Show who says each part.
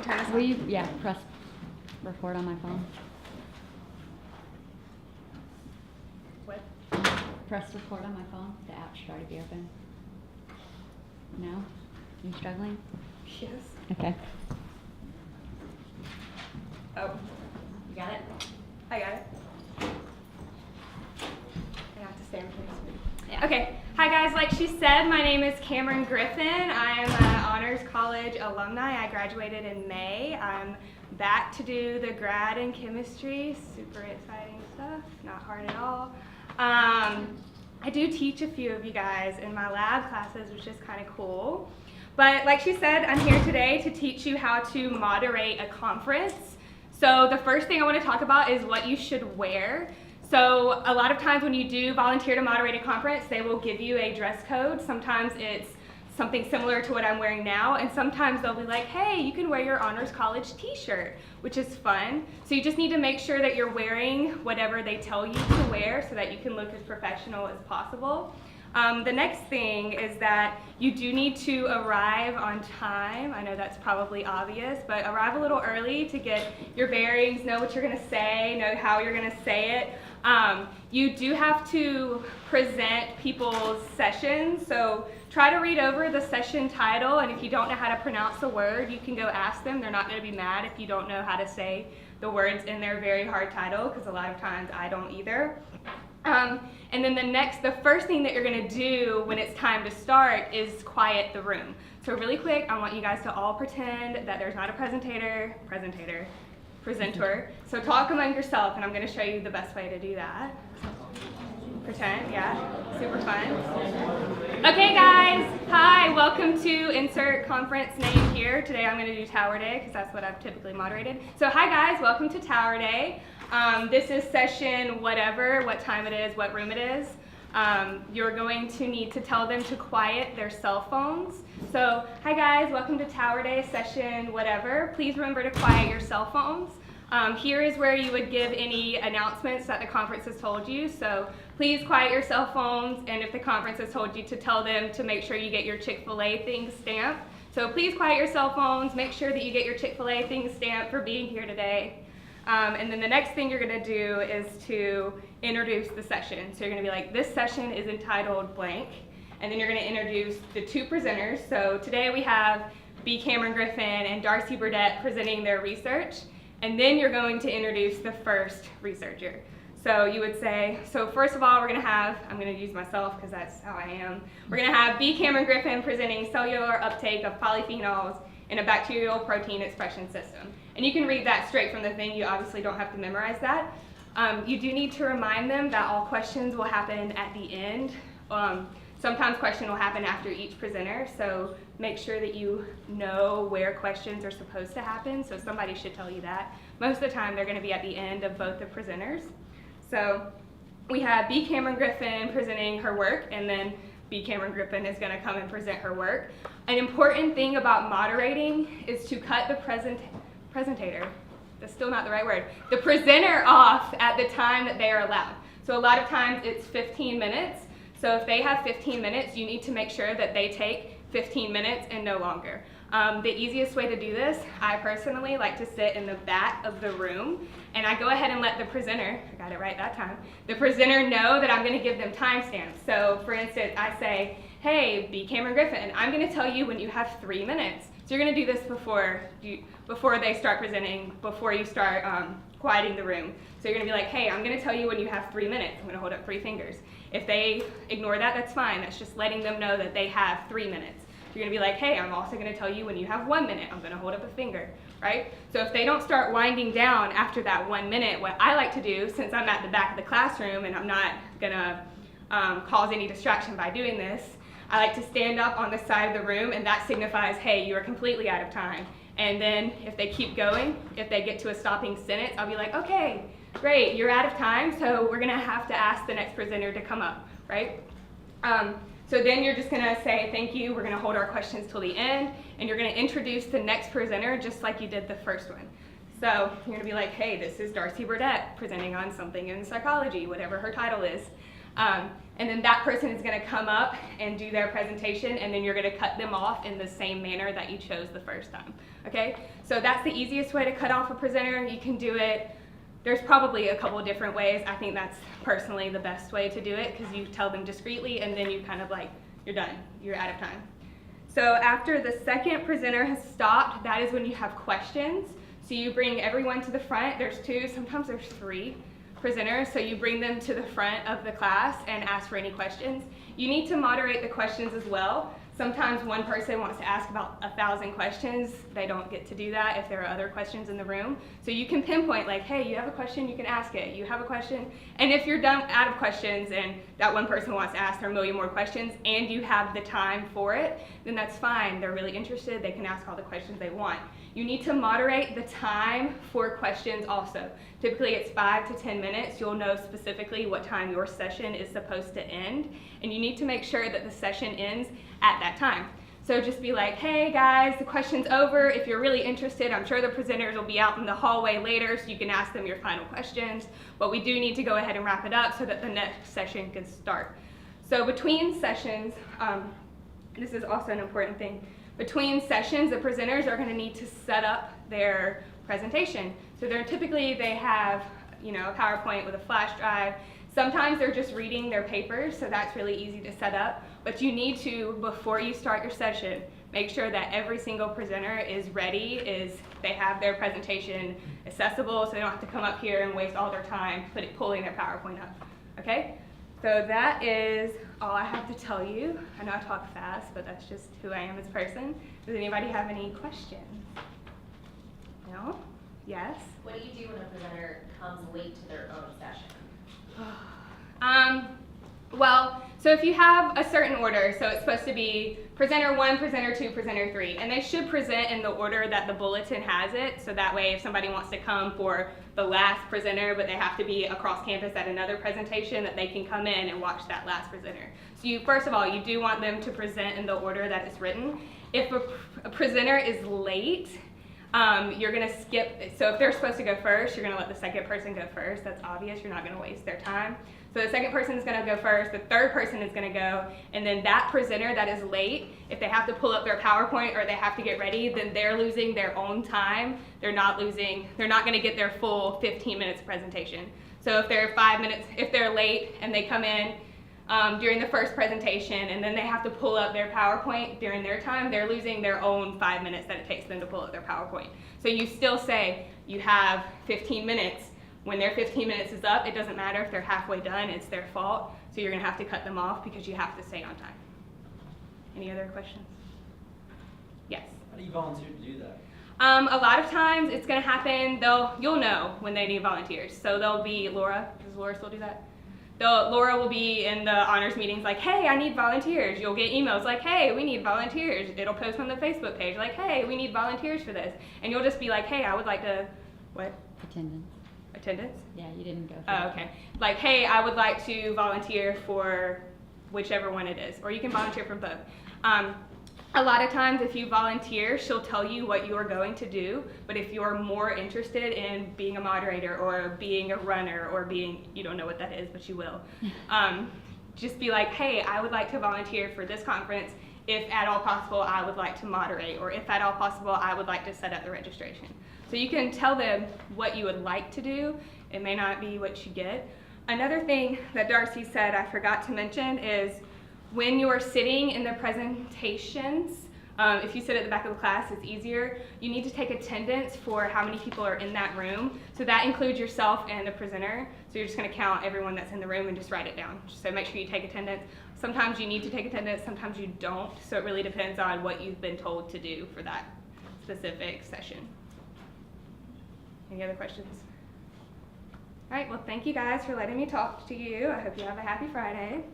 Speaker 1: can turn this on.
Speaker 2: Will you, press record on my phone?
Speaker 1: What?
Speaker 2: Press record on my phone. The app should already be open. No? You struggling?
Speaker 1: Yes.
Speaker 2: Okay.
Speaker 1: Oh,
Speaker 2: You got it?
Speaker 1: I got it. I have to stand for this.
Speaker 2: Yeah.
Speaker 1: Okay. Hi guys, like she said, my name is Kameron Griffin. I am an Honors College alumni. I graduated in May. I'm back to do the grad in chemistry. Super exciting stuff, not hard at all. I do teach a few of you guys in my lab classes, which is kind of cool. But like she said, I'm here today to teach you how to moderate a conference. So the first thing I want to talk about is what you should wear. So a lot of times when you do volunteer to moderate a conference, they will give you a dress code. Sometimes it's something similar to what I'm wearing now, and sometimes they'll be like, hey, you can wear your Honors College t-shirt, which is fun. So you just need to make sure that you're wearing whatever they tell you to wear so that you can look as professional as possible. The next thing is that you do need to arrive on time. I know that's probably obvious, but arrive a little early to get your bearings, know what you're going to say, know how you're going to say it. You do have to present people's sessions, so try to read over the session title, and if you don't know how to pronounce the word, you can go ask them. They're not going to be mad if you don't know how to say the words in their very hard title, because a lot of times I don't either. And then the first thing that you're going to do when it's time to start is quiet the room. So really quick, I want you guys to all pretend that there's not a presenter. So talk among yourself, and I'm going to show you the best way to do that. Pretend, yeah, super fun. Okay guys, hi, welcome to insert conference name here. Today I'm going to do Tower Day because that's what I've typically moderated. So hi guys, welcome to Tower Day. This is session whatever, what time it is, what room it is. You're going to need to tell them to quiet their cell phones. So hi guys, welcome to Tower Day session whatever. Please remember to quiet your cell phones. Here is where you would give any announcements that the conference has told you. So please quiet your cell phones, and if the conference has told you to tell them to make sure you get your Chick-fil-A things stamped. So please quiet your cell phones, make sure that you get your Chick-fil-A things stamped for being here today. And then the next thing you're going to do is to introduce the session. So you're going to be like, this session is entitled blank, and then you're going to introduce the two presenters. So today we have B. Kameron Griffin and Darcy Burdett presenting their research, and then you're going to introduce the first researcher. So you would say, so first of all, we're going to have, I'm going to use myself because that's how I am, we're going to have B. Kameron Griffin presenting cellular uptake of polyphenols in a bacterial protein expression system. And you can read that straight from the thing. You obviously don't have to memorize that. You do need to remind them that all questions will happen at the end. Sometimes questions will happen after each presenter, so make sure that you know where questions are supposed to happen, so somebody should tell you that. Most of the time they're going to be at the end of both the presenters. So we have B. Kameron Griffin presenting her work, and then B. Kameron Griffin is going to come and present her work. An important thing about moderating is to cut the presenter, that's still not the right word, the presenter off at the time that they are allowed. So a lot of times it's 15 minutes. So if they have 15 minutes, you need to make sure that they take 15 minutes and no longer. The easiest way to do this, I personally like to sit in the back of the room, and I go ahead and let the presenter, I got it right that time, the presenter know that I'm going to give them timestamps. So for instance, I say, hey, B. Kameron Griffin, I'm going to tell you when you have 3 minutes. So you're going to do this before they start presenting, before you start quieting the room. So you're going to be like, hey, I'm going to tell you when you have 3 minutes. I'm going to hold up 3 fingers. If they ignore that, that's fine. That's just letting them know that they have 3 minutes. You're going to be like, hey, I'm also going to tell you when you have 1 minute. I'm going to hold up a finger, right? So if they don't start winding down after that 1 minute, what I like to do, since I'm at the back of the classroom and I'm not going to cause any distraction by doing this, I like to stand up on the side of the room, and that signifies, hey, you are completely out of time. And then if they keep going, if they get to a stopping sentence, I'll be like, okay, great, you're out of time, so we're going to have to ask the next presenter to come up, right? So then you're just going to say thank you, we're going to hold our questions till the end, and you're going to introduce the next presenter just like you did the first one. So you're going to be like, hey, this is Darcy Burdett presenting on something in psychology, whatever her title is. And then that person is going to come up and do their presentation, and then you're going to cut them off in the same manner that you chose the first time. Okay? So that's the easiest way to cut off a presenter. You can do it. There's probably a couple of different ways. I think that's personally the best way to do it, because you tell them discreetly, and then you kind of like, you're done. You're out of time. So after the second presenter has stopped, that is when you have questions. So you bring everyone to the front. There's 2, sometimes there's 3 presenters. So you bring them to the front of the class and ask for any questions. You need to moderate the questions as well. Sometimes one person wants to ask about 1,000 questions. They don't get to do that if there are other questions in the room. So you can pinpoint like, hey, you have a question, you can ask it. You have a question. And if you're done out of questions and that one person wants to ask their 1,000,000 more questions and you have the time for it, then that's fine. They're really interested. They can ask all the questions they want. You need to moderate the time for questions also. Typically it's 5 to 10 minutes. You'll know specifically what time your session is supposed to end, and you need to make sure that the session ends at that time. So just be like, hey guys, the question's over. If you're really interested, I'm sure the presenters will be out in the hallway later so you can ask them your final questions. But we do need to go ahead and wrap it up so that the next session can start. So between sessions, this is also an important thing. Between sessions, the presenters are going to need to set up their presentation. So they have, a PowerPoint with a flash drive. Sometimes they're just reading their papers, so that's really easy to set up. But you need to, before you start your session, make sure that every single presenter is ready, they have their presentation accessible, so they don't have to come up here and waste all their time pulling their PowerPoint up. Okay? So that is all I have to tell you. I know I talk fast, but that's just who I am as a person. Does anybody have any questions? No? Yes?
Speaker 3: What do you do when a presenter comes late to their own session?
Speaker 1: Well, so if you have a certain order, so it's supposed to be presenter 1, presenter 2, presenter 3, and they should present in the order that the bulletin has it, so that way if somebody wants to come for the last presenter, but they have to be across campus at another presentation, that they can come in and watch that last presenter. So first of all, you do want them to present in the order that it's written. If a presenter is late, you're going to skip, so if they're supposed to go first, you're going to let the second person go first. That's obvious. You're not going to waste their time. So the second person is going to go first, the third person is going to go, and then that presenter that is late, if they have to pull up their PowerPoint or they have to get ready, then they're losing their own time. They're not going to get their full 15 minutes presentation. So if they're late and they come in during the first presentation and then they have to pull up their PowerPoint during their time, they're losing their own 5 minutes that it takes them to pull up their PowerPoint. So you still say you have 15 minutes. When their 15 minutes is up, it doesn't matter if they're halfway done, it's their fault. So you're going to have to cut them off because you have to stay on time. Any other questions? Yes?
Speaker 4: How do you volunteer to do that?
Speaker 1: A lot of times it's going to happen, you'll know when they need volunteers. So there'll be Laura. Does Laura still do that? Laura will be in the honors meetings like, hey, I need volunteers. You'll get emails like, hey, we need volunteers. It'll post on the Facebook page like, hey, we need volunteers for this. And you'll just be like, hey, I would like to, what? Attendance?
Speaker 2: Yeah, you didn't go.
Speaker 1: Oh, okay. Like, hey, I would like to volunteer for whichever one it is, or you can volunteer for both. A lot of times if you volunteer, she'll tell you what you are going to do, but if you're more interested in being a moderator or being a runner or you don't know what that is, but you will, just be like, hey, I would like to volunteer for this conference. If at all possible, I would like to moderate, or if at all possible, I would like to set up the registration. So you can tell them what you would like to do. It may not be what you get. Another thing that Darcy said I forgot to mention is when you're sitting in the presentations, if you sit at the back of the class, it's easier. You need to take attendance for how many people are in that room. So that includes yourself and the presenter. So you're just going to count everyone that's in the room and just write it down. So make sure you take attendance. Sometimes you need to take attendance, sometimes you don't. So it really depends on what you've been told to do for that specific session. Any other questions? All right, well, thank you guys for letting me talk to you. I hope you have a happy Friday.